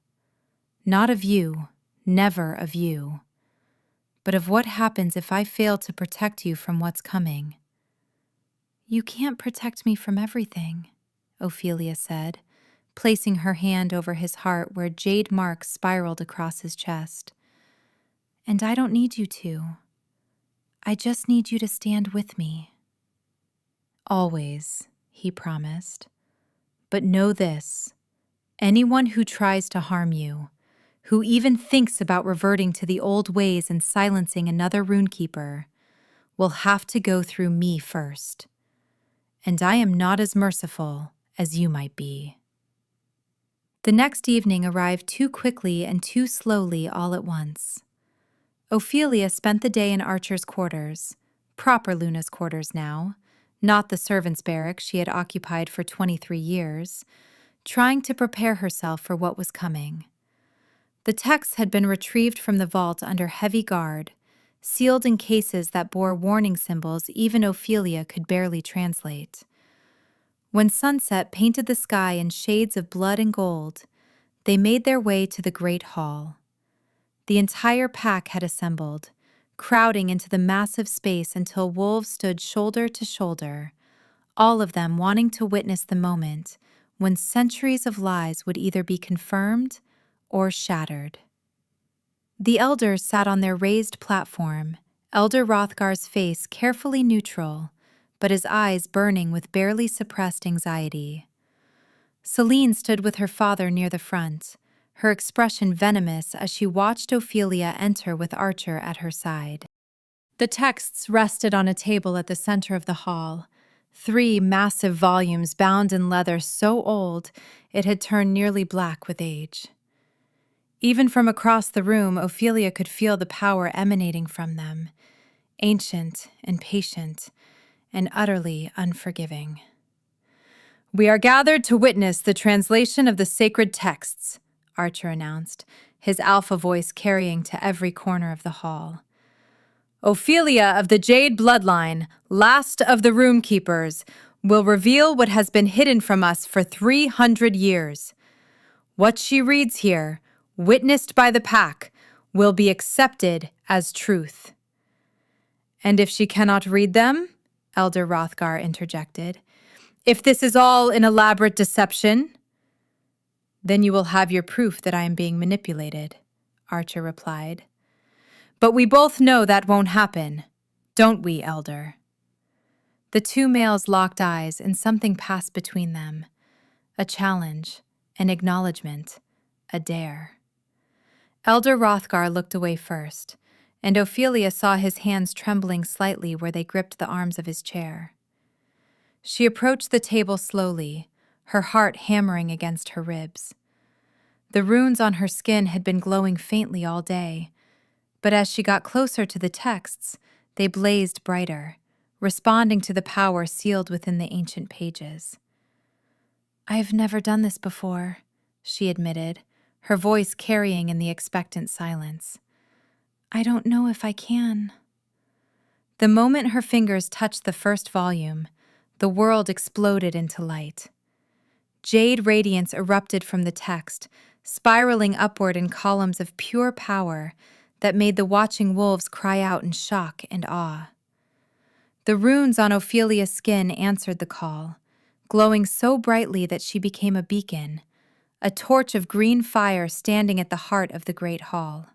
Not of you, never of you, but of what happens if I fail to protect you from what's coming." "You can't protect me from everything," Ophelia said, placing her hand over his heart where jade marks spiraled across his chest. "And I don't need you to. I just need you to stand with me." "Always," he promised. "But know this, anyone who tries to harm you, who even thinks about reverting to the old ways and silencing another Runekeeper, will have to go through me first. And I am not as merciful as you might be." The next evening arrived too quickly and too slowly all at once. Ophelia spent the day in Archer's quarters, proper Luna's quarters now, not the servants' barrack she had occupied for 23 years, trying to prepare herself for what was coming. The texts had been retrieved from the vault under heavy guard, sealed in cases that bore warning symbols even Ophelia could barely translate. When sunset painted the sky in shades of blood and gold, they made their way to the great hall. The entire pack had assembled, crowding into the massive space until wolves stood shoulder to shoulder, all of them wanting to witness the moment when centuries of lies would either be confirmed or shattered. The elders sat on their raised platform, Elder Rothgar's face carefully neutral, but his eyes burning with barely suppressed anxiety. Celine stood with her father near the front, her expression venomous as she watched Ophelia enter with Archer at her side. The texts rested on a table at the center of the hall, 3 massive volumes bound in leather so old it had turned nearly black with age. Even from across the room, Ophelia could feel the power emanating from them, ancient and patient and utterly unforgiving. "We are gathered to witness the translation of the sacred texts," Archer announced, his alpha voice carrying to every corner of the hall. "Ophelia of the Jade Bloodline, last of the Runekeepers, will reveal what has been hidden from us for 300 years. What she reads here, witnessed by the pack, will be accepted as truth." "And if she cannot read them?" Elder Rothgar interjected. "If this is all an elaborate deception?" "Then you will have your proof that I am being manipulated," Archer replied. "But we both know that won't happen, don't we, Elder?" The two males locked eyes and something passed between them. A challenge, an acknowledgement, a dare. Elder Rothgar looked away first, and Ophelia saw his hands trembling slightly where they gripped the arms of his chair. She approached the table slowly, her heart hammering against her ribs. The runes on her skin had been glowing faintly all day, but as she got closer to the texts, they blazed brighter, responding to the power sealed within the ancient pages. "I have never done this before," she admitted, her voice carrying in the expectant silence. "I don't know if I can." The moment her fingers touched the first volume, the world exploded into light. Jade radiance erupted from the text, spiraling upward in columns of pure power that made the watching wolves cry out in shock and awe. The runes on Ophelia's skin answered the call, glowing so brightly that she became a beacon, a torch of green fire standing at the heart of the great hall.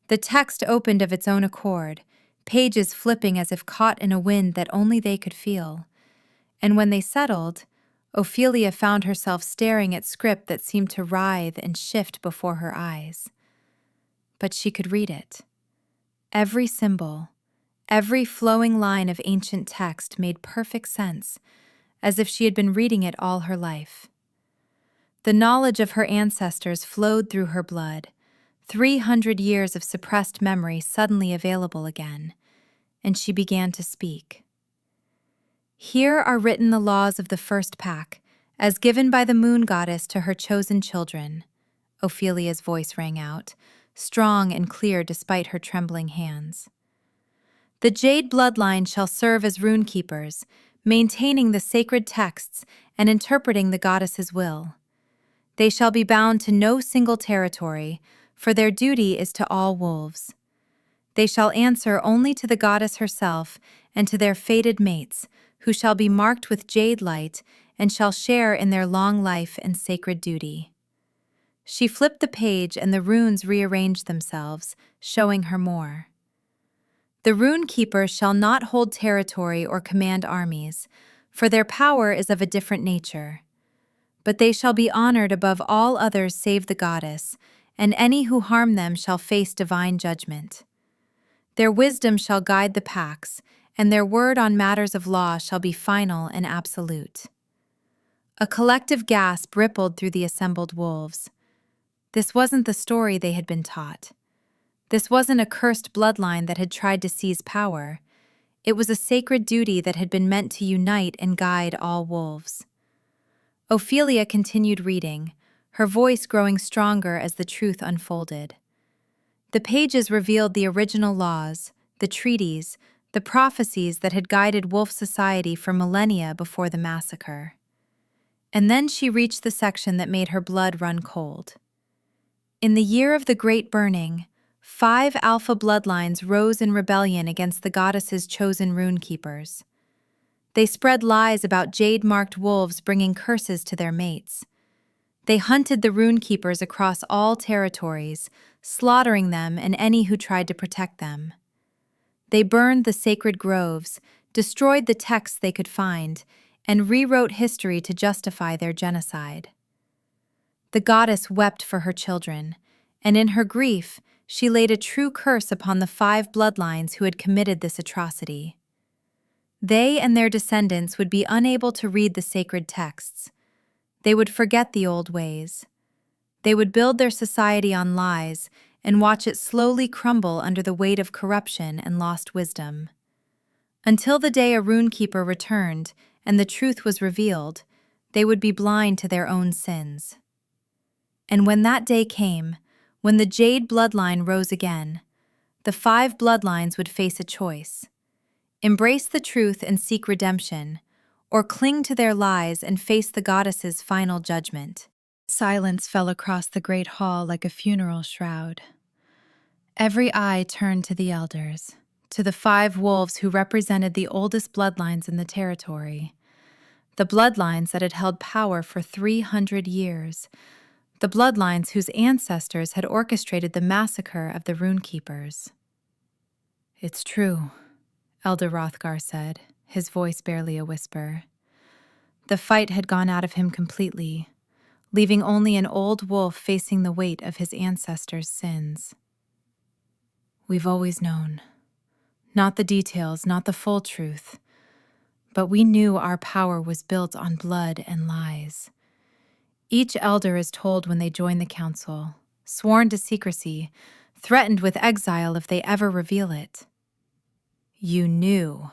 The text opened of its own accord, pages flipping as if caught in a wind that only they could feel. And when they settled, Ophelia found herself staring at script that seemed to writhe and shift before her eyes. But she could read it. Every symbol, every flowing line of ancient text made perfect sense, as if she had been reading it all her life. The knowledge of her ancestors flowed through her blood, 300 years of suppressed memory suddenly available again, and she began to speak. "Here are written the laws of the first pack, as given by the moon goddess to her chosen children," Ophelia's voice rang out, strong and clear despite her trembling hands. "The Jade Bloodline shall serve as runekeepers, maintaining the sacred texts and interpreting the goddess's will. They shall be bound to no single territory, for their duty is to all wolves. They shall answer only to the goddess herself and to their fated mates, who shall be marked with jade light and shall share in their long life and sacred duty." She flipped the page and the runes rearranged themselves, showing her more. "The Runekeeper shall not hold territory or command armies, for their power is of a different nature. But they shall be honored above all others save the goddess, and any who harm them shall face divine judgment. Their wisdom shall guide the packs, and their word on matters of law shall be final and absolute." A collective gasp rippled through the assembled wolves. This wasn't the story they had been taught. This wasn't a cursed bloodline that had tried to seize power. It was a sacred duty that had been meant to unite and guide all wolves. Ophelia continued reading, her voice growing stronger as the truth unfolded. The pages revealed the original laws, the treaties, the prophecies that had guided wolf society for millennia before the massacre. And then she reached the section that made her blood run cold. "In the year of the Great Burning, 5 alpha bloodlines rose in rebellion against the goddess's chosen runekeepers. They spread lies about jade-marked wolves bringing curses to their mates. They hunted the runekeepers across all territories, slaughtering them and any who tried to protect them. They burned the sacred groves, destroyed the texts they could find, and rewrote history to justify their genocide. The goddess wept for her children, and in her grief, she laid a true curse upon the 5 bloodlines who had committed this atrocity. They and their descendants would be unable to read the sacred texts. They would forget the old ways. They would build their society on lies and watch it slowly crumble under the weight of corruption and lost wisdom. Until the day a Runekeeper returned and the truth was revealed, they would be blind to their own sins. And when that day came, when the Jade bloodline rose again, the 5 bloodlines would face a choice: embrace the truth and seek redemption, or cling to their lies and face the goddess's final judgment. Silence fell across the great hall like a funeral shroud. Every eye turned to the elders, to the 5 wolves who represented the oldest bloodlines in the territory, the bloodlines that had held power for 300 years, the bloodlines whose ancestors had orchestrated the massacre of the Runekeepers. "It's true," Elder Rothgar said, his voice barely a whisper. The fight had gone out of him completely, leaving only an old wolf facing the weight of his ancestors' sins. "We've always known. Not the details, not the full truth, but we knew our power was built on blood and lies. Each elder is told when they join the council, sworn to secrecy, threatened with exile if they ever reveal it." "You knew."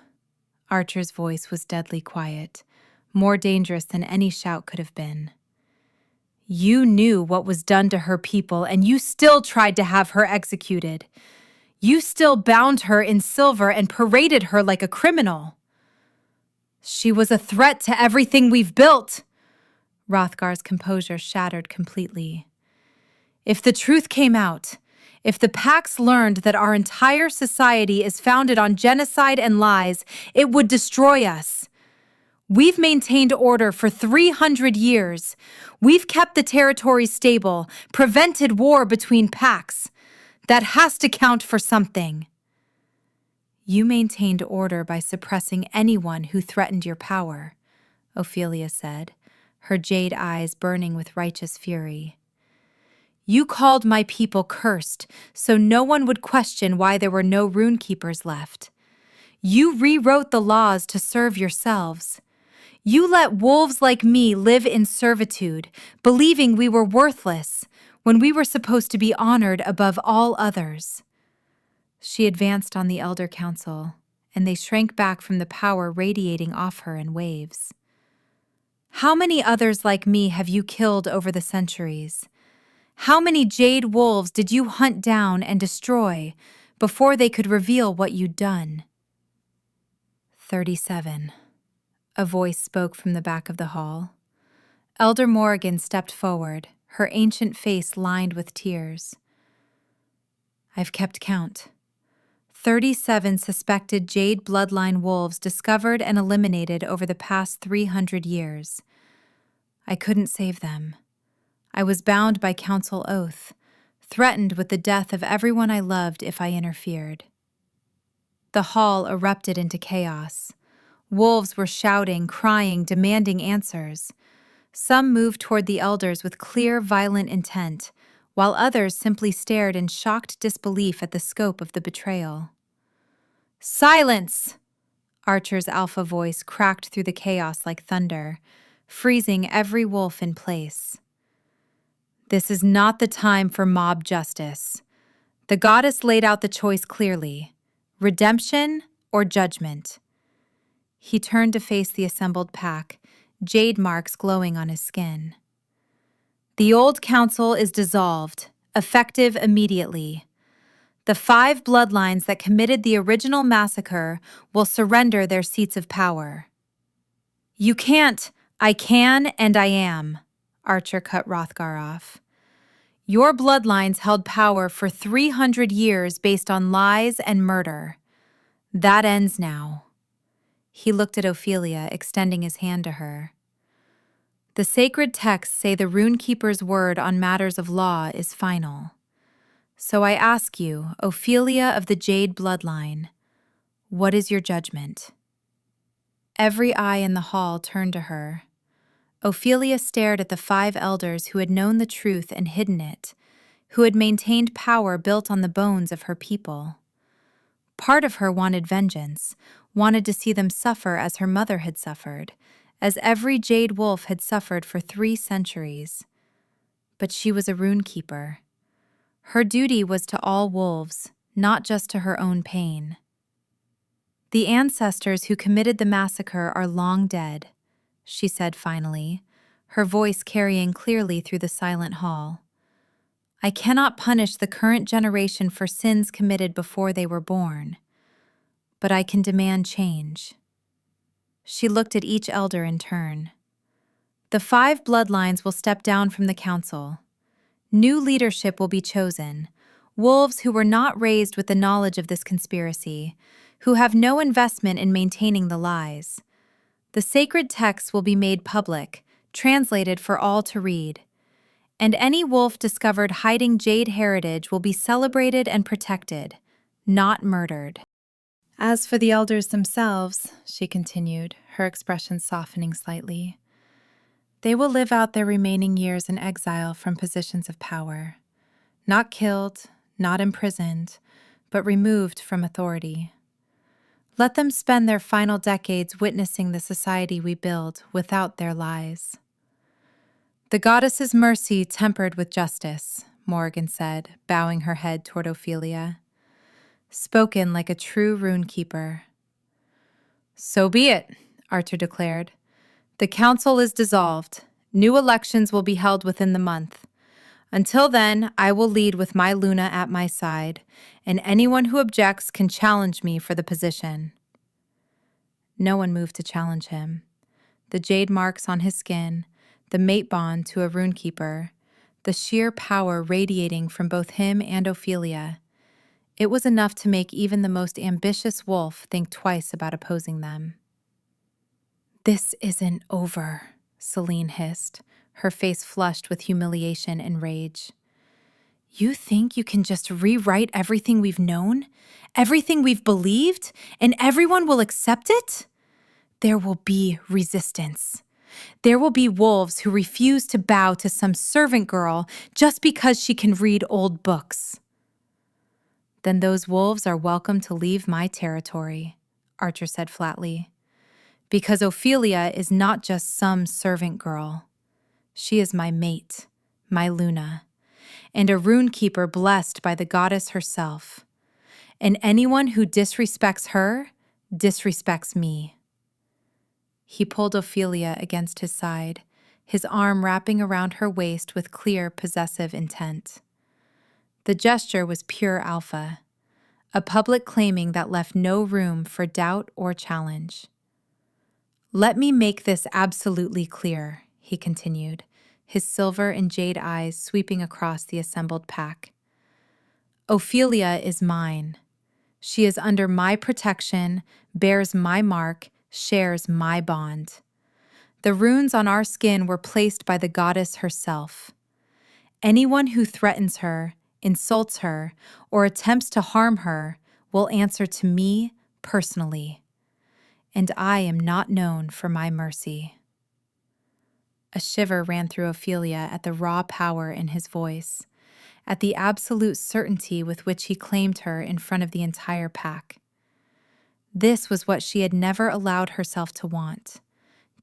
Archer's voice was deadly quiet, more dangerous than any shout could have been. "You knew what was done to her people, and you still tried to have her executed. You still bound her in silver and paraded her like a criminal." "She was a threat to everything we've built." Rothgar's composure shattered completely. "If the truth came out, if the Pax learned that our entire society is founded on genocide and lies, it would destroy us. We've maintained order for 300 years. We've kept the territory stable, prevented war between Pax. That has to count for something." "You maintained order by suppressing anyone who threatened your power," Ophelia said, her jade eyes burning with righteous fury. "You called my people cursed, so no one would question why there were no Runekeepers left. You rewrote the laws to serve yourselves. You let wolves like me live in servitude, believing we were worthless when we were supposed to be honored above all others." She advanced on the Elder Council, and they shrank back from the power radiating off her in waves. "How many others like me have you killed over the centuries? How many Jade wolves did you hunt down and destroy before they could reveal what you'd done?" 37. A voice spoke from the back of the hall. Elder Morrigan stepped forward, her ancient face lined with tears. "I've kept count. 37 suspected Jade bloodline wolves discovered and eliminated over the past 300 years. I couldn't save them. I was bound by council oath, threatened with the death of everyone I loved if I interfered." The hall erupted into chaos. Wolves were shouting, crying, demanding answers. Some moved toward the elders with clear, violent intent, while others simply stared in shocked disbelief at the scope of the betrayal. "Silence!" Archer's alpha voice cracked through the chaos like thunder, freezing every wolf in place. "This is not the time for mob justice. The goddess laid out the choice clearly: redemption or judgment." He turned to face the assembled pack, jade marks glowing on his skin. "The old council is dissolved, effective immediately. The 5 bloodlines that committed the original massacre will surrender their seats of power." "You can't." "I can and I am," Archer cut Rothgar off. "Your bloodlines held power for 300 years based on lies and murder. That ends now." He looked at Ophelia, extending his hand to her. "The sacred texts say the Runekeeper's word on matters of law is final. So I ask you, Ophelia of the Jade bloodline, what is your judgment?" Every eye in the hall turned to her. Ophelia stared at the 5 elders who had known the truth and hidden it, who had maintained power built on the bones of her people. Part of her wanted vengeance, wanted to see them suffer as her mother had suffered, as every Jade wolf had suffered for 3 centuries. But she was a Runekeeper. Her duty was to all wolves, not just to her own pain. The ancestors who committed the massacre are long dead, she said finally, her voice carrying clearly through the silent hall. I cannot punish the current generation for sins committed before they were born, but I can demand change. She looked at each elder in turn. The 5 bloodlines will step down from the council. New leadership will be chosen, wolves who were not raised with the knowledge of this conspiracy, who have no investment in maintaining the lies. The sacred texts will be made public, translated for all to read. And any wolf discovered hiding Jade heritage will be celebrated and protected, not murdered. As for the elders themselves, she continued, her expression softening slightly, they will live out their remaining years in exile from positions of power. Not killed, not imprisoned, but removed from authority. Let them spend their final decades witnessing the society we build without their lies. The goddess's mercy tempered with justice, Morrigan said, bowing her head toward Ophelia. Spoken like a true Runekeeper. So be it, Archer declared. The council is dissolved. New elections will be held within the month. Until then, I will lead with my Luna at my side, and anyone who objects can challenge me for the position. No one moved to challenge him. The jade marks on his skin, the mate bond to a Runekeeper, the sheer power radiating from both him and Ophelia. It was enough to make even the most ambitious wolf think twice about opposing them. This isn't over, Celine hissed, her face flushed with humiliation and rage. You think you can just rewrite everything we've known, everything we've believed, and everyone will accept it? There will be resistance. There will be wolves who refuse to bow to some servant girl just because she can read old books. Then those wolves are welcome to leave my territory, Archer said flatly. Because Ophelia is not just some servant girl. She is my mate, my Luna, and a Runekeeper blessed by the goddess herself. And anyone who disrespects her disrespects me. He pulled Ophelia against his side, his arm wrapping around her waist with clear, possessive intent. The gesture was pure alpha, a public claiming that left no room for doubt or challenge. Let me make this absolutely clear, he continued, his silver and jade eyes sweeping across the assembled pack. Ophelia is mine. She is under my protection, bears my mark, shares my bond. The runes on our skin were placed by the goddess herself. Anyone who threatens her, insults her, or attempts to harm her will answer to me personally. And I am not known for my mercy. A shiver ran through Ophelia at the raw power in his voice, at the absolute certainty with which he claimed her in front of the entire pack. This was what she had never allowed herself to want: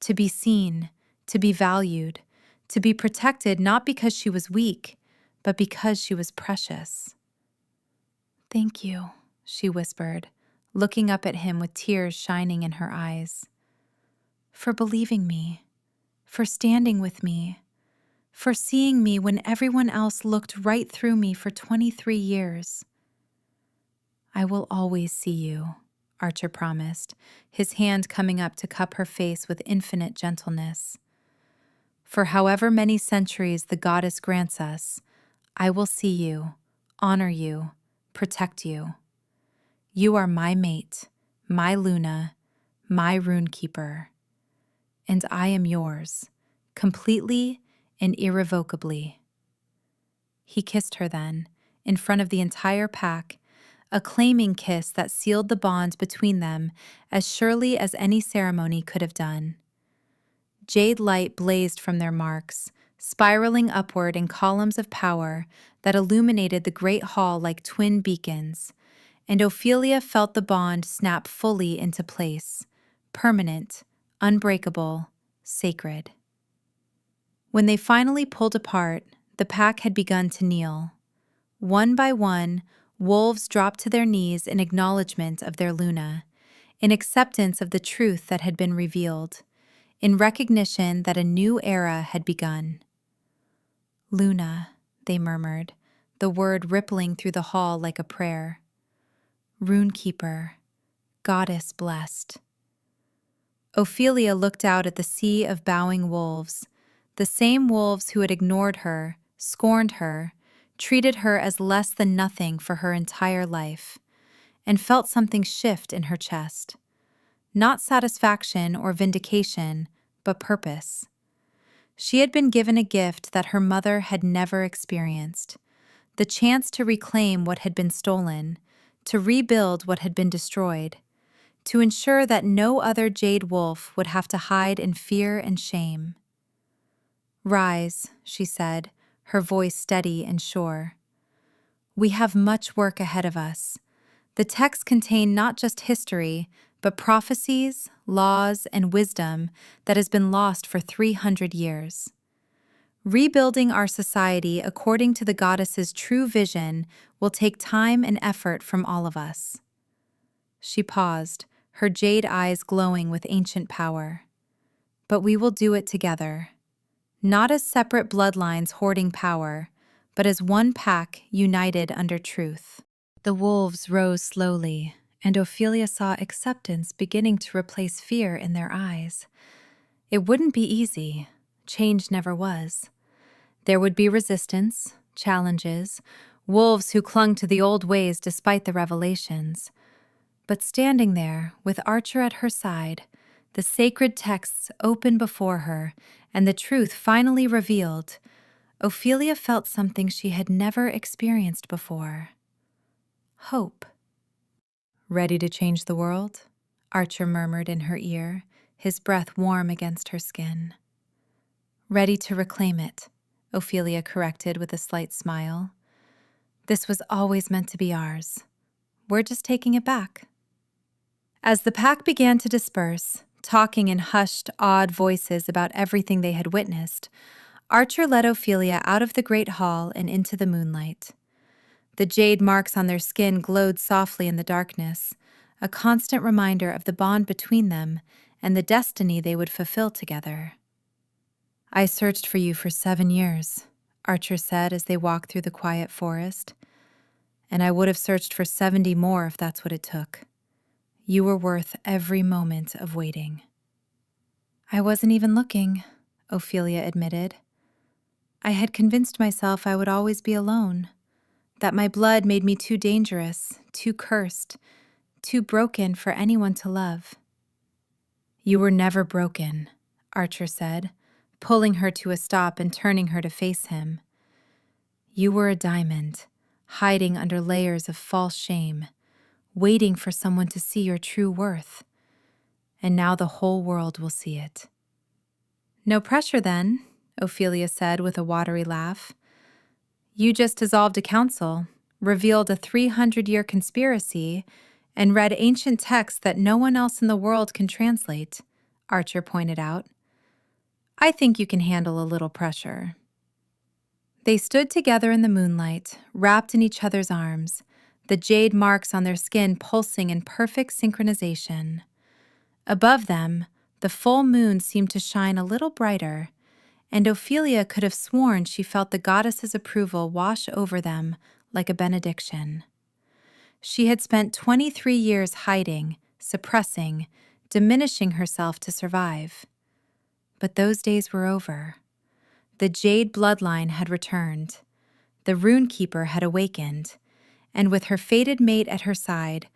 to be seen, to be valued, to be protected not because she was weak, but because she was precious. Thank you, she whispered, looking up at him with tears shining in her eyes. For believing me, for standing with me, for seeing me when everyone else looked right through me for 23 years. I will always see you, Archer promised, his hand coming up to cup her face with infinite gentleness. For however many centuries the goddess grants us, I will see you, honor you, protect you. You are my mate, my Luna, my Runekeeper. And I am yours, completely and irrevocably. He kissed her then, in front of the entire pack, a claiming kiss that sealed the bond between them as surely as any ceremony could have done. Jade light blazed from their marks, spiraling upward in columns of power that illuminated the great hall like twin beacons, and Ophelia felt the bond snap fully into place, permanent, unbreakable, sacred. When they finally pulled apart, the pack had begun to kneel. One by one, wolves dropped to their knees in acknowledgement of their Luna, in acceptance of the truth that had been revealed, in recognition that a new era had begun. Luna, they murmured, the word rippling through the hall like a prayer. Runekeeper, goddess blessed. Ophelia looked out at the sea of bowing wolves, the same wolves who had ignored her, scorned her, treated her as less than nothing for her entire life, and felt something shift in her chest. Not satisfaction or vindication, but purpose. She had been given a gift that her mother had never experienced, the chance to reclaim what had been stolen, to rebuild what had been destroyed, to ensure that no other Jade wolf would have to hide in fear and shame. "Rise," she said, her voice steady and sure. "We have much work ahead of us. The texts contain not just history, but prophecies, laws, and wisdom that has been lost for 300 years. Rebuilding our society according to the goddess's true vision will take time and effort from all of us." She paused, her jade eyes glowing with ancient power. "But we will do it together. Not as separate bloodlines hoarding power, but as one pack united under truth." The wolves rose slowly, and Ophelia saw acceptance beginning to replace fear in their eyes. It wouldn't be easy. Change never was. There would be resistance, challenges, wolves who clung to the old ways despite the revelations. But standing there, with Archer at her side, the sacred texts open before her, and the truth finally revealed, Ophelia felt something she had never experienced before. Hope. "Ready to change the world?" Archer murmured in her ear, his breath warm against her skin. "Ready to reclaim it," Ophelia corrected with a slight smile. "This was always meant to be ours. We're just taking it back." As the pack began to disperse, talking in hushed, awed voices about everything they had witnessed, Archer led Ophelia out of the great hall and into the moonlight. The jade marks on their skin glowed softly in the darkness, a constant reminder of the bond between them and the destiny they would fulfill together. "I searched for you for 7 years," Archer said as they walked through the quiet forest. "And I would have searched for 70 more if that's what it took. You were worth every moment of waiting." "I wasn't even looking," Ophelia admitted. "I had convinced myself I would always be alone, that my blood made me too dangerous, too cursed, too broken for anyone to love." "You were never broken," Archer said, pulling her to a stop and turning her to face him. "You were a diamond, hiding under layers of false shame, waiting for someone to see your true worth. And now the whole world will see it." "No pressure then," Ophelia said with a watery laugh. "You just dissolved a council, revealed a 300-year conspiracy, and read ancient texts that no one else in the world can translate," Archer pointed out. "I think you can handle a little pressure." They stood together in the moonlight, wrapped in each other's arms, the jade marks on their skin pulsing in perfect synchronization. Above them, the full moon seemed to shine a little brighter, and Ophelia could have sworn she felt the goddess's approval wash over them like a benediction. She had spent 23 years hiding, suppressing, diminishing herself to survive. But those days were over. The Jade bloodline had returned. The Runekeeper had awakened, and with her fated mate at her side,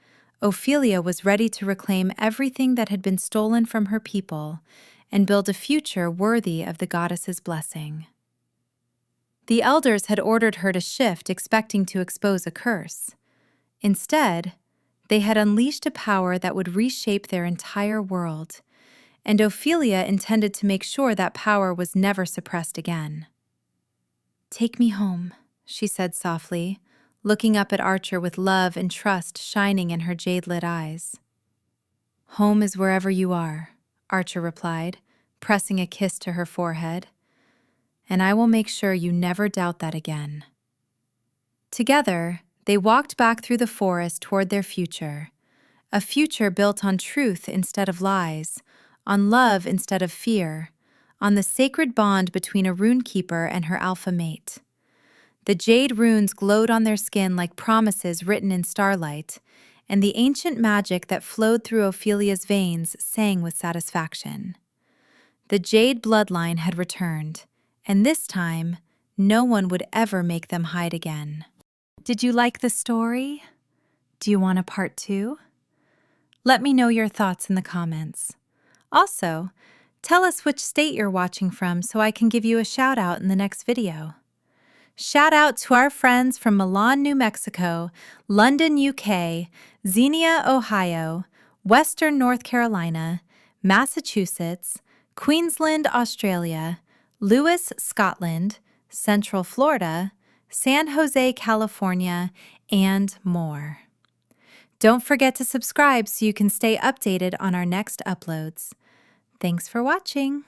Ophelia was ready to reclaim everything that had been stolen from her people and build a future worthy of the goddess's blessing. The elders had ordered her to shift, expecting to expose a curse. Instead, they had unleashed a power that would reshape their entire world, and Ophelia intended to make sure that power was never suppressed again. "Take me home," she said softly, looking up at Archer with love and trust shining in her jade-lit eyes. "Home is wherever you are," Archer replied, pressing a kiss to her forehead. and I will make sure you never doubt that again." Together, they walked back through the forest toward their future, a future built on truth instead of lies, on love instead of fear, on the sacred bond between a Runekeeper and her alpha mate. The jade runes glowed on their skin like promises written in starlight, and the ancient magic that flowed through Ophelia's veins sang with satisfaction. The Jade bloodline had returned, and this time, no one would ever make them hide again. Did you like the story? Do you want a part 2? Let me know your thoughts in the comments. Also, tell us which state you're watching from so I can give you a shout out in the next video. Shout out to our friends from Milan, New Mexico, London, UK, Xenia, Ohio, Western North Carolina, Massachusetts, Queensland, Australia, Lewis, Scotland, Central Florida, San Jose, California, and more. Don't forget to subscribe so you can stay updated on our next uploads. Thanks for watching.